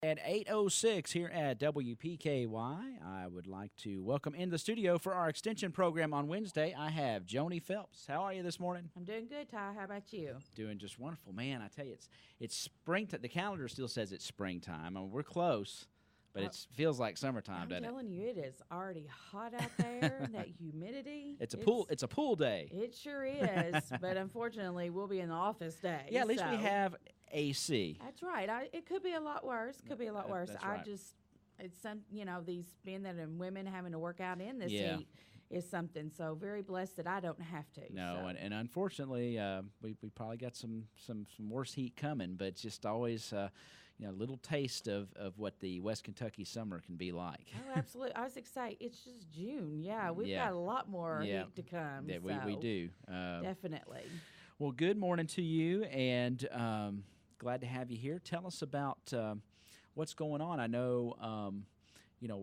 At 8:06 here at WPKY, I would like to welcome in the studio for our extension program on Wednesday. I have Joni Phelps. How are you this morning? I'm doing good, Ty. How about you? Doing just wonderful. Man, I tell you, it's spring. The calendar still says it's springtime. I mean, we're close, but it feels like summertime, doesn't it? I'm telling you, it is already hot out there. That humidity. It's a pool day. It sure is, but unfortunately, we'll be in the office day. Yeah, at least we have AC. That's right. It could be a lot worse. That's right. It's some, these men and women having to work out in this Yeah. heat is something. So very blessed that I don't have to. No, so. and unfortunately, we probably got some worse heat coming, but it's just always a little taste of what the West Kentucky summer can be like. Oh, absolutely. I was excited. It's just June. Yeah, we've got a lot more heat to come. Yeah, so we do. definitely. Well, good morning to you, and glad to have you here. Tell us about what's going on. I know,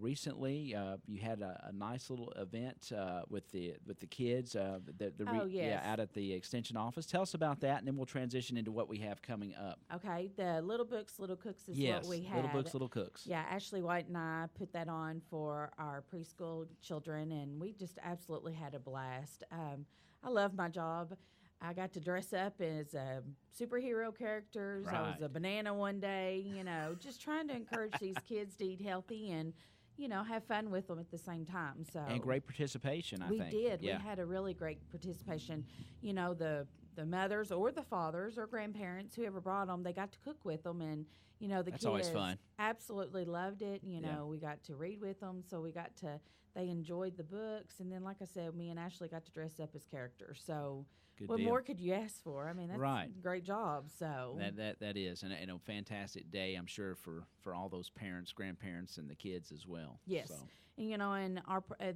recently you had a nice little event with the kids. Yes. Out at the extension office. Tell us about that, and then we'll transition into what we have coming up. Okay, the Little Books, Little Cooks is what we had. Little Books, Little Cooks. Yeah, Ashley White and I put that on for our preschool children, and we just absolutely had a blast. I love my job. I got to dress up as superhero characters. Right. I was a banana one day, just trying to encourage these kids to eat healthy and, have fun with them at the same time. So And great participation, I we think. did. Yeah. We had a really great participation. The mothers or the fathers or grandparents, whoever brought them, they got to cook with them, and the That's kids always fun. absolutely loved it. Yeah. We got to read with them, so they enjoyed the books, and then, like I said, me and Ashley got to dress up as characters. So Good what deal. more could you ask for? I mean, that's Right. a great job. So That is, and a fantastic day, I'm sure, for all those parents, grandparents, and the kids as well. yes. So. And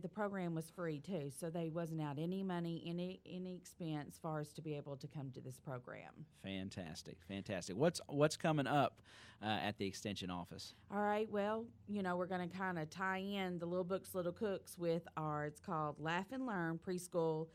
the program was free too, so they wasn't out any money, any expense, as far as to be able to come to this program. Fantastic. What's coming up at the extension office? All right, well, we're going to kind of tie in the Little Books, Little Cooks with it's called Laugh and Learn Preschool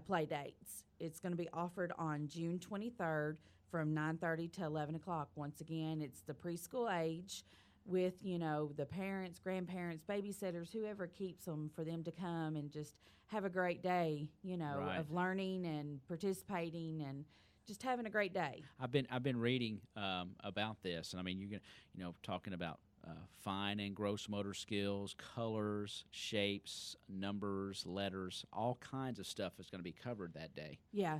Play Dates. It's going to be offered on June 23rd from 9:30 to 11 o'clock. Once again, it's the preschool age with, the parents, grandparents, babysitters, whoever keeps them, for them to come and just have a great day, Right. of learning and participating and just having a great day. I've been reading about this, and I mean, you're talking about fine and gross motor skills, colors, shapes, numbers, letters, all kinds of stuff is going to be covered that day. Yeah,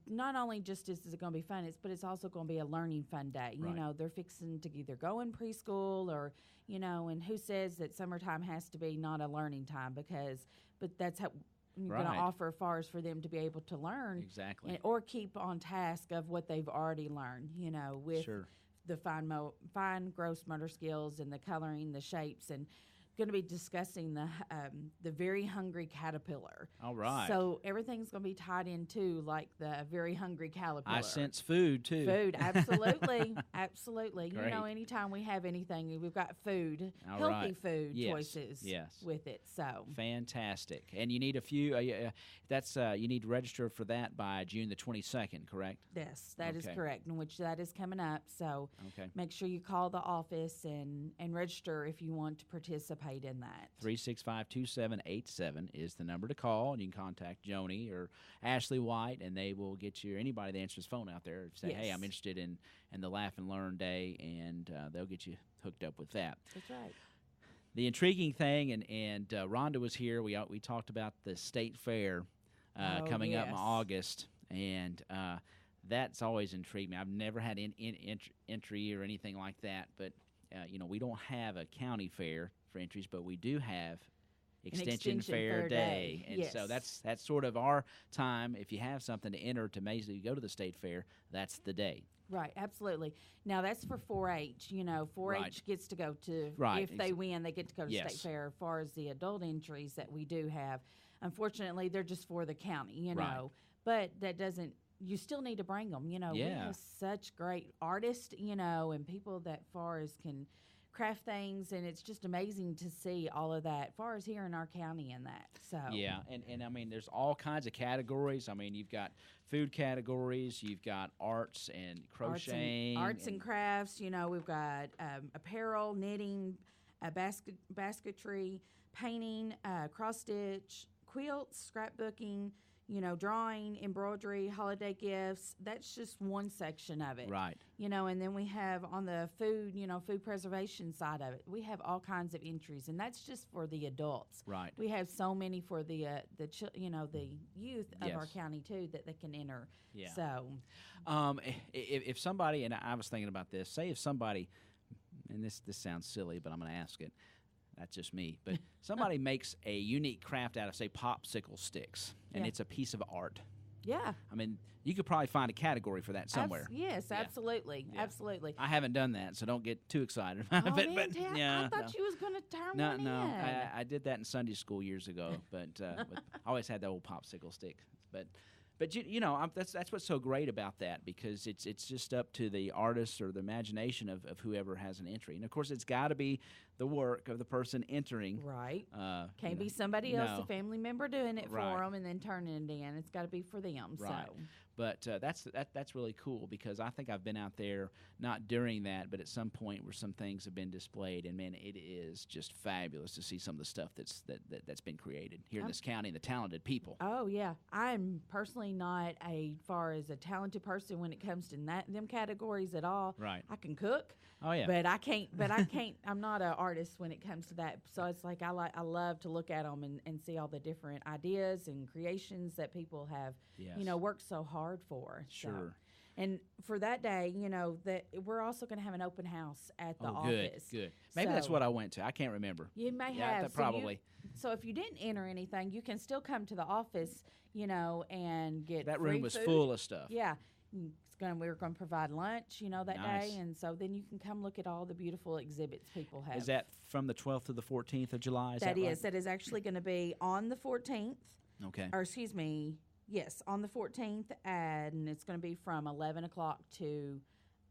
not only just is it going to be fun, but it's also going to be a learning fun day. Right. They're fixing to either go in preschool or, and who says that summertime has to be not a learning time, but that's how you're going to Right. offer as far as for them to be able to learn. Exactly. Or keep on task of what they've already learned, with Sure. the fine gross motor skills and the coloring, the shapes, and going to be discussing the very hungry caterpillar. All right. So everything's going to be tied into like the very hungry caterpillar. I sense food too. Food, absolutely, absolutely. Great. anytime we have anything, we've got food, All healthy right. food Yes, choices yes. with it. So Fantastic. And you need a few. You need to register for that by June the 22nd, correct? yes, that is Okay. correct, in which that is coming up. So Okay. make sure you call the office and register if you want to participate in that. 365-2787 is the number to call, and you can contact Joni or Ashley White, and they will get you, or anybody that answers phone out there, say, hey, Yes. I'm interested in the Laugh and Learn Day, and they'll get you hooked up with that. That's right. The intriguing thing, and Rhonda was here, we talked about the state fair coming up in yes. August, and that's always intrigued me. I've never had entry or anything like that, but we don't have a county fair for entries, but we do have Extension Fair Day. And so Yes. that's sort of our time. If you have something to enter to basically go to the state fair, that's the day. Right, absolutely. Now that's for 4-H. 4-H Right. gets to go to, Right, if they win, they get to go to Yes. state fair. As far as the adult entries that we do have, unfortunately, they're just for the county, Right. But that doesn't, you still need to bring them. We Yeah. have such great artists, and people that far as can craft things, and it's just amazing to see all of that, as far as here in our county and that. So Yeah, and I mean, there's all kinds of categories. I mean, you've got food categories, you've got arts and crocheting, arts and crafts. You know, we've got apparel, knitting, basketry, painting, cross stitch, quilts, scrapbooking. You know, drawing, embroidery, holiday gifts. That's just one section of it. Right. You know, and then we have on the food, food preservation side of it, we have all kinds of entries, and that's just for the adults. Right. We have so many for the youth of Yes. our county too that they can enter. Yeah. So, if somebody, and I was thinking about this, say if somebody, and this sounds silly, but I'm going to ask it. That's just me. But somebody makes a unique craft out of, say, popsicle sticks, and Yeah. it's a piece of art. yeah. I mean, you could probably find a category for that somewhere. Yes, Yeah. absolutely, Yeah. absolutely. I haven't done that, so don't get too excited about Oh, it. man, But Tab, yeah, I thought you was going to turn no, one no, in. I did that in Sunday school years ago, but I always had the old popsicle stick. But that's what's so great about that, because it's just up to the artist or the imagination of whoever has an entry, and of course it's got to be the work of the person entering. Right. You Can't know, be somebody else, no. a family member, doing it Right. for them and then turning it in. It's got to be for them. Right. So. But that's really cool, because I think I've been out there, not during that, but at some point where some things have been displayed, and man, it is just fabulous to see some of the stuff that's been created here in this county, and the talented people. Oh yeah, I'm personally not far as a talented person when it comes to them categories at all. Right. I can cook. Oh yeah. But I can't. I'm not an artist when it comes to that. So it's like I love to look at them and see all the different ideas and creations that people have, Yes. worked so hard for. So. Sure. And for that day, that we're also going to have an open house at the Good, office. good. Maybe that's So- what I went to. I can't remember. You may Yeah, have. that probably. So if you didn't enter anything, you can still come to the office, and get That free room was food. full of stuff. Yeah. We're going to provide lunch, that Nice. day. And so then you can come look at all the beautiful exhibits people have. Is that from the 12th to the 14th of July? That right? is. That is actually going to be on the 14th. Okay. Or excuse me. Yes, on the 14th. And it's going to be from 11 o'clock to,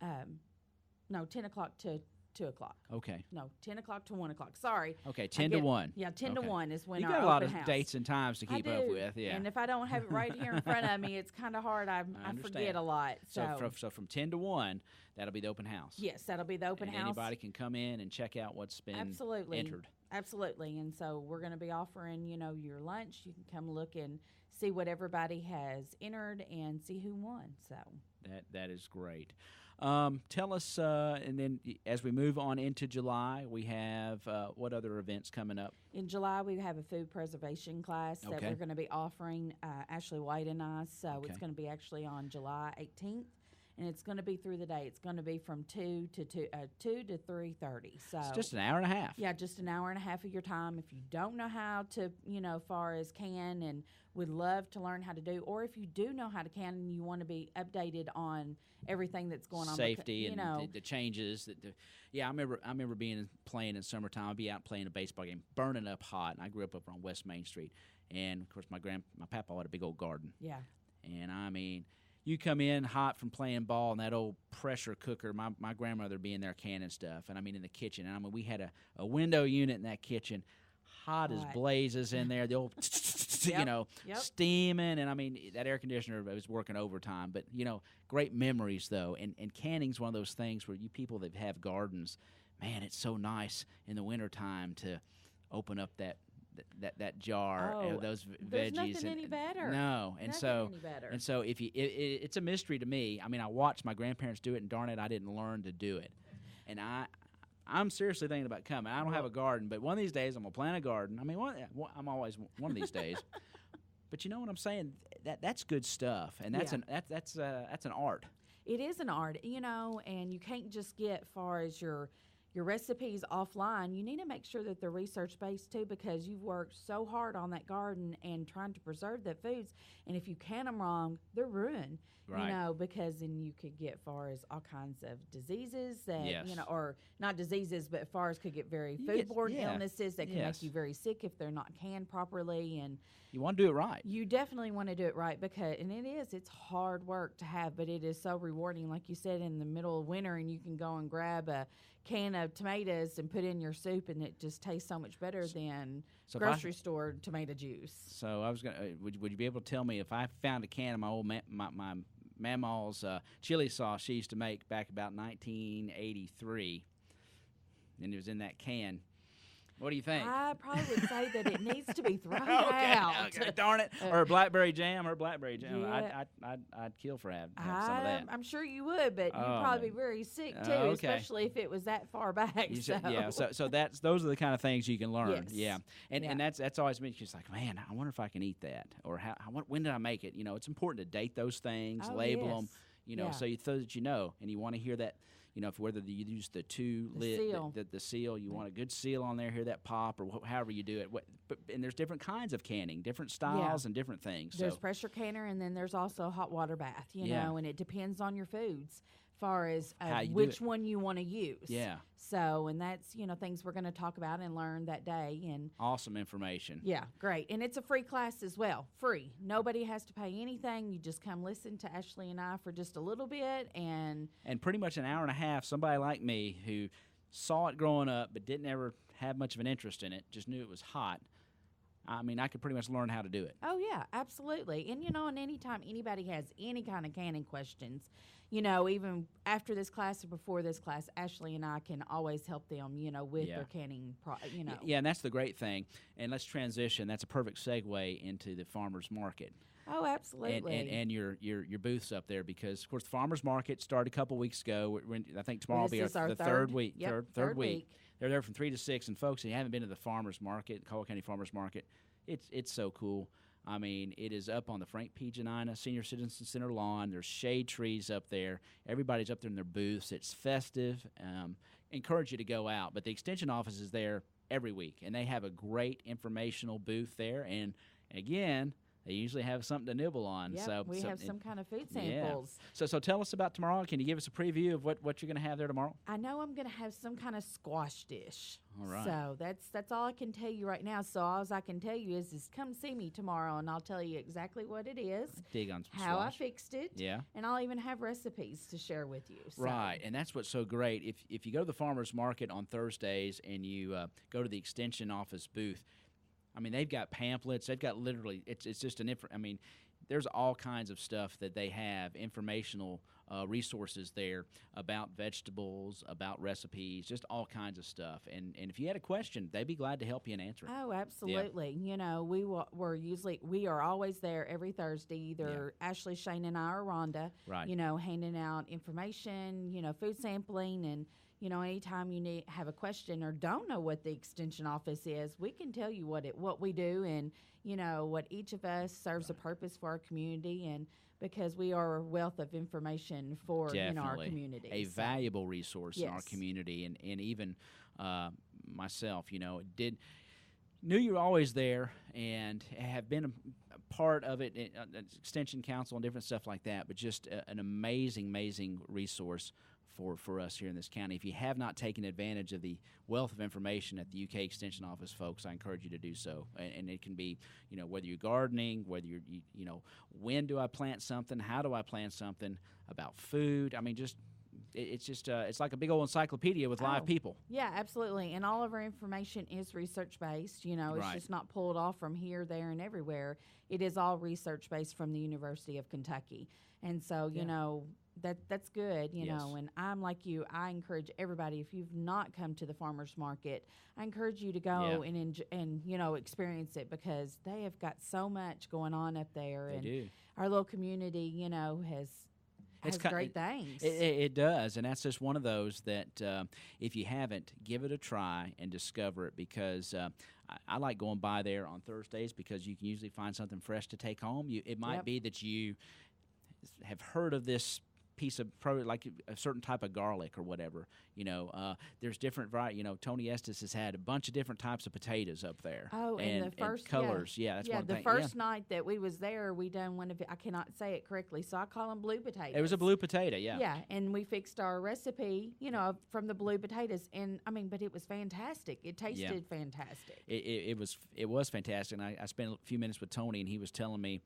10 o'clock to 2 o'clock. Okay. No, 10 o'clock to 1 o'clock. Sorry. Okay. 10 to 1. Yeah, 10 Okay. to 1 is when You our got a lot open of house. dates and times to keep I up do. with. Yeah. And if I don't have it right here in front of me, it's kind of hard. I understand. forget a lot. So from 10 to 1, that'll be the open house. Yes, that'll be the open and house. anybody can come in and check out what's been Absolutely. entered. Absolutely. And so we're going to be offering, your lunch. You can come look and see what everybody has entered and see who won. So That is great. Tell us, and then as we move on into July, we have what other events coming up? in July, we have a food preservation class that Okay. we're going to be offering, Ashley White and I. So Okay. it's going to be actually on July 18th. And it's going to be through the day. It's going to be from 2 to 3:30. So It's just an hour and a half. yeah, just an hour and a half of your time. If you don't know how to, far as can and would love to learn how to do, or if you do know how to can and you want to be updated on everything that's going on, Safety because, and the changes. I remember playing in summertime. I'd be out playing a baseball game, burning up hot. And I grew up over on West Main Street, and of course my papa had a big old garden. yeah, And I mean, you come in hot from playing ball in that old pressure cooker. My grandmother being there canning stuff, and I mean in the kitchen. And I mean we had a window unit in that kitchen, hot as Hot. blazes in there. The old Yep. steaming, and I mean that air conditioner was working overtime. But great memories though. And canning's one of those things where you people that have gardens, man, it's so nice in the wintertime to open up that jar Oh, of those there's veggies. nothing any better. No, and Nothing so any better. and so if it's a mystery to me. I mean, I watched my grandparents do it, and darn it, I didn't learn to do it. And I'm seriously thinking about coming. I don't have a garden, but one of these days I'm gonna plant a garden. I mean, I'm always one of these days. But you know what I'm saying? That's good stuff, and that's Yeah. that's an art. It is an art, and you can't just get far as your recipes offline. You need to make sure that they're research based too, because you've worked so hard on that garden and trying to preserve the foods. And if you can them wrong, they're ruined. Right. Because then you could get far as all kinds of diseases that Yes. or not diseases, but far as could get very You get- foodborne yeah. illnesses that can Yes. make you very sick if they're not canned properly. And You want to do it right. you definitely want to do it right, because it's hard work to have, but it is so rewarding. Like you said, in the middle of winter, and you can go and grab a can of tomatoes and put in your soup, and it just tastes so much better than So if grocery store tomato juice. So I was gonna. Would you be able to tell me if I found a can of my old my Mama's chili sauce she used to make back about 1983, and it was in that can? What do you think? I probably would say that it needs to be thrown okay, out. okay, darn it. Or blackberry jam. Yeah. I'd kill for have some of that. I'm sure you would, but you'd Oh, probably man. be very sick too, Okay. especially if it was that far back. You So. said- yeah, so those are the kind of things you can learn. Yes. Yeah, and Yeah. and that's always been just like, man, I wonder if I can eat that, or when did I make it? It's important to date those things, Oh, label yes. them, Yeah. so that and you want to hear that. If whether you use the lid, seal. the seal, you want a good seal on there, hear that pop, or however you do it. And there's different kinds of canning, different styles, and different things. There's So pressure canner, and then there's also hot water bath, Yeah. and it depends on your foods far as How you do which it. one you want to use. Yeah. So, and that's, things we're going to talk about and learn that day. And awesome information. yeah, great. And it's a free class as well. Free. Nobody has to pay anything. You just come listen to Ashley and I for just a little bit. And pretty much an hour and a half, somebody like me who saw it growing up but didn't ever have much of an interest in it, just knew it was hot. I mean, I could pretty much learn how to do it. oh, yeah, absolutely. And, and anytime anybody has any kind of canning questions, even after this class or before this class, Ashley and I can always help them, with Yeah. their canning, Yeah, and that's the great thing. And let's transition. That's a perfect segue into the farmers market. Oh, absolutely. And your booths up there, because of course the farmers market started a couple weeks ago. I think tomorrow will be This is our the third week. Yep, third week. They're there from 3 to 6. And folks, if you haven't been to the farmers market, Caldwell County Farmers Market, it's so cool. I mean, it is up on the Frank P. Janina Senior Citizen Center lawn. There's shade trees up there. Everybody's up there in their booths. It's festive. Encourage you to go out. But the extension office is there every week, and they have a great informational booth there. And again, they usually have something to nibble on. Yep, we have some kind of food samples. Yeah. So tell us about tomorrow. Can you give us a preview of what you're going to have there tomorrow? I know I'm going to have some kind of squash dish. All right. So that's all I can tell you right now. So all I can tell you is come see me tomorrow, and I'll tell you exactly what it is, Dig on some how squash. I fixed it, Yeah. and I'll even have recipes to share with you. So. Right, and that's what's so great. If you go to the farmers market on Thursdays and you go to the extension office booth, I mean, they've got pamphlets. They've got literally, it's just there's all kinds of stuff that they have, informational resources there about vegetables, about recipes, just all kinds of stuff. And if you had a question, they'd be glad to help you and answer it. Oh, absolutely. Yeah. We are always there every Thursday, either Ashley, Shane, and I, or Rhonda, Right. Handing out information, food sampling, and anytime you have a question or don't know what the extension office is, we can tell you what we do, and what each of us serves a purpose for our community, and because we are a wealth of information for our Definitely. community. A So, valuable resource in our Yes. community, and even myself, knew you were always there and have been a part of it, extension council and different stuff like that, but just an amazing resource for us here in this county. If you have not taken advantage of the wealth of information at the UK Extension Office, folks, I encourage you to do so. And it can be, whether you're gardening, whether you're, when do I plant something, how do I plant something, about food. I mean, it's like a big old encyclopedia with live people. Yeah, absolutely. And all of our information is research-based. It's Right. just not pulled off from here, there, and everywhere. It is all research-based from the University of Kentucky. And so, that's good, Yes. And I'm like you. I encourage everybody, if you've not come to the farmers market, I encourage you to go and experience it, because they have got so much going on up there. They and do. our little community, has great things. It does, and that's just one of those that if you haven't, give it a try and discover it, because I like going by there on Thursdays, because you can usually find something fresh to take home. It might Yep. be that you have heard of this piece of like a certain type of garlic or whatever. There's different variety. Tony Estes has had a bunch of different types of potatoes up there. Oh, and the first colors. Yeah, that's one the thing. first night that we was there, we done one of it. I cannot say it correctly, so I call them blue potatoes. It was a blue potato. Yeah. Yeah, and we fixed our recipe, from the blue potatoes, and but it was fantastic. It tasted fantastic. It was fantastic. And I spent a few minutes with Tony, and he was telling me,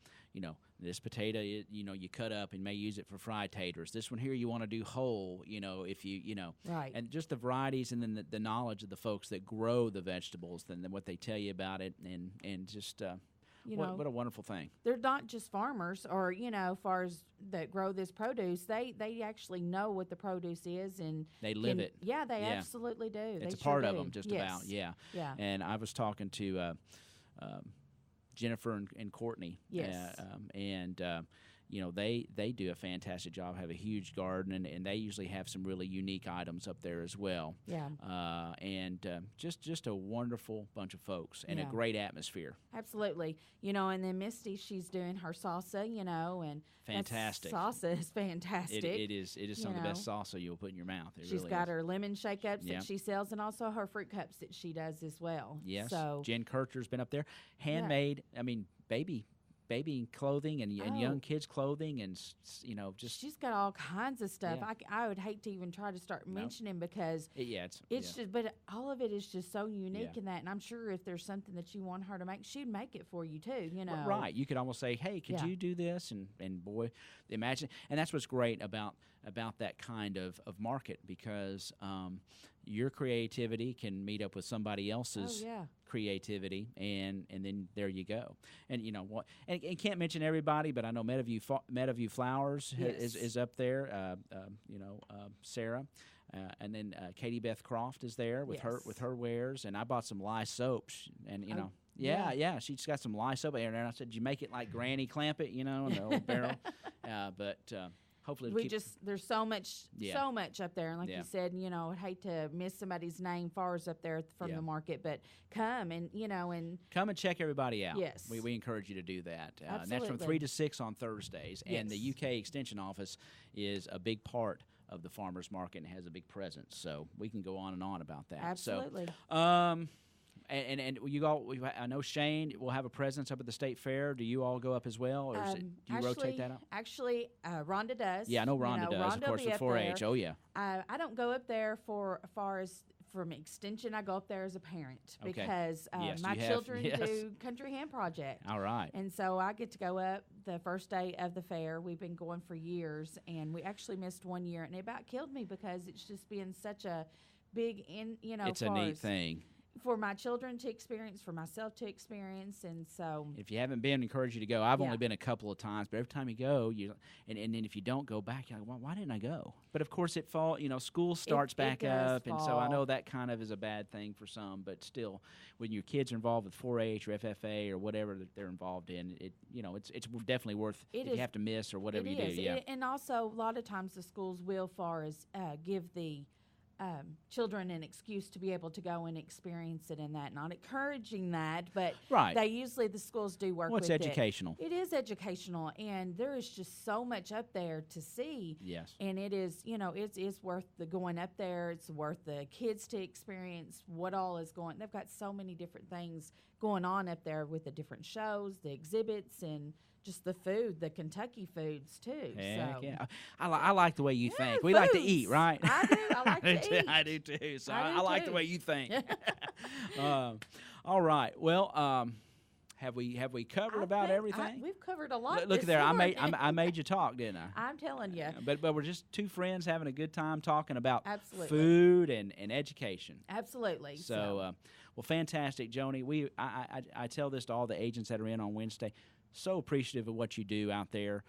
this potato, you cut up and may use it for fried taters. This one here you want to do whole, if you. Right. Right. and just the varieties, and then the knowledge of the folks that grow the vegetables, then what they tell you about it, and just what a wonderful thing. They're not just farmers, or far as that grow this produce. They actually know what the produce is, and they live it. Yeah, they absolutely do. It's they a part sure of do. them, just Yes. about. Yeah. Yeah. And I was talking to Jennifer and Courtney. Yes. And they do a fantastic job. Have a huge garden, and they usually have some really unique items up there as well. Yeah. And just a wonderful bunch of folks, and a Yeah. great atmosphere. Absolutely. And then Misty, she's doing her salsa, and Fantastic. Salsa is fantastic. It is some of the best salsa you'll put in your mouth. She's She's got her lemon shake ups Yep. that she sells, and also her fruit cups that she does as well. Yes. So Jen Kircher's been up there. Handmade, I mean, baby clothing and young kids clothing, and just she's got all kinds of stuff. Yeah. I would hate to even try to start mentioning, because it's just, but all of it is just so unique Yeah. in that. And I'm sure if there's something that you want her to make, she'd make it for you too. Right. You could almost say, hey, could Yeah. you do this? And boy, imagine. And that's what's great about that kind of market, because your creativity can meet up with somebody else's creativity, and then there you go. And you know what? And can't mention everybody, but I know Meadowview Flowers is up there. Sarah. And then Katie Beth Croft is there with her wares, and I bought some lye soaps, and she's got some lye soap there, and I said, "Did you make it like Granny Clamp it, in the old barrel?" But hopefully there's so much up there, and like you said, I'd hate to miss somebody's name far as up there from the market, but come and come and check everybody out. Yes, we encourage you to do that. And that's from 3 to 6 on Thursdays, and the UK Extension Office is a big part of the farmers market and has a big presence, so we can go on and on about that. Absolutely. So, and you all, I know Shane will have a presence up at the state fair. Do you all go up as well, or do you rotate that out? Actually, Rhonda does. Yeah, I know Rhonda does. Of course, with 4-H. Oh yeah. I don't go up there for as far as from Extension. I go up there as a parent because my children do Country Hand Project. All right. And so I get to go up the first day of the fair. We've been going for years, and we actually missed 1 year, and it about killed me because it's just been such a big it's a neat thing for my children to experience, for myself to experience, and so if you haven't been, I encourage you to go. I've only been a couple of times, but every time you go, and then if you don't go back, you're like, well, why didn't I go? But of course, school starts back up, and so I know that kind of is a bad thing for some, but still, when your kids are involved with 4-H or FFA or whatever that they're involved in, it's definitely worth if you have to miss or whatever you do. Yeah, and also a lot of times the schools will, far as give the children an excuse to be able to go and experience it in that. Not encouraging that, but the schools do work with it. Well, it's educational. It is educational, and there is just so much up there to see. Yes. And it is, it's worth the going up there. It's worth the kids to experience what all is going. They've got so many different things going on up there with the different shows, the exhibits, and just the food, the Kentucky foods too. Heck yeah. I like the way you think. We like to eat, right? I do. I like to eat. I do too. So I like the way you think. All right. Well, have we covered about everything? We've covered a lot. Look there. I made you talk, didn't I? I'm telling you. But we're just two friends having a good time talking about Absolutely. food and education. Absolutely. So, well, fantastic, Joni. I tell this to all the agents that are in on Wednesday. So appreciative of what you do out there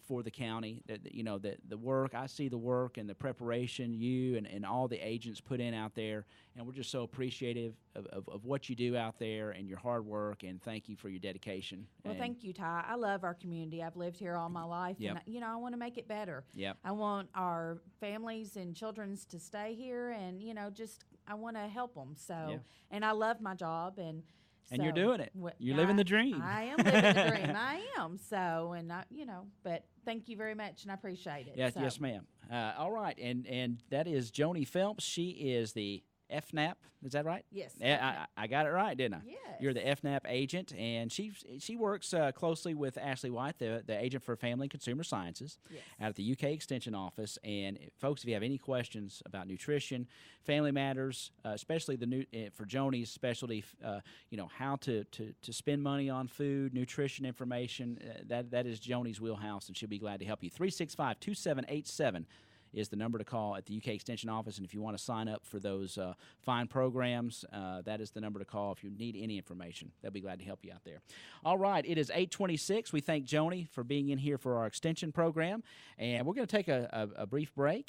for the county. The work, I see the work and the preparation you and all the agents put in out there, and we're just so appreciative of what you do out there and your hard work, and thank you for your dedication. Well, thank you, Ty. I love our community. I've lived here all my life, and I want to make it better. Yep. I want our families and children to stay here, and I want to help them. So, and I love my job, and you're doing it. You're living the dream. I am living the dream. I am. So, and but thank you very much, and I appreciate it. Yes, ma'am. All right, and that is Joni Phelps. She is the FNAP. Is that right? Yes. I got it right, didn't I? Yes. You're the FNAP agent, and she works closely with Ashley White, the agent for Family and Consumer Sciences, out at the UK Extension Office. And folks, if you have any questions about nutrition, family matters, especially for Joni's specialty, how to spend money on food, nutrition information, that is Joni's wheelhouse, and she'll be glad to help you. 365-2787 is the number to call at the UK Extension office. And if you want to sign up for those fine programs, that is the number to call if you need any information. They'll be glad to help you out there. All right, it is 8:26. We thank Joni for being in here for our extension program. And we're going to take a brief break.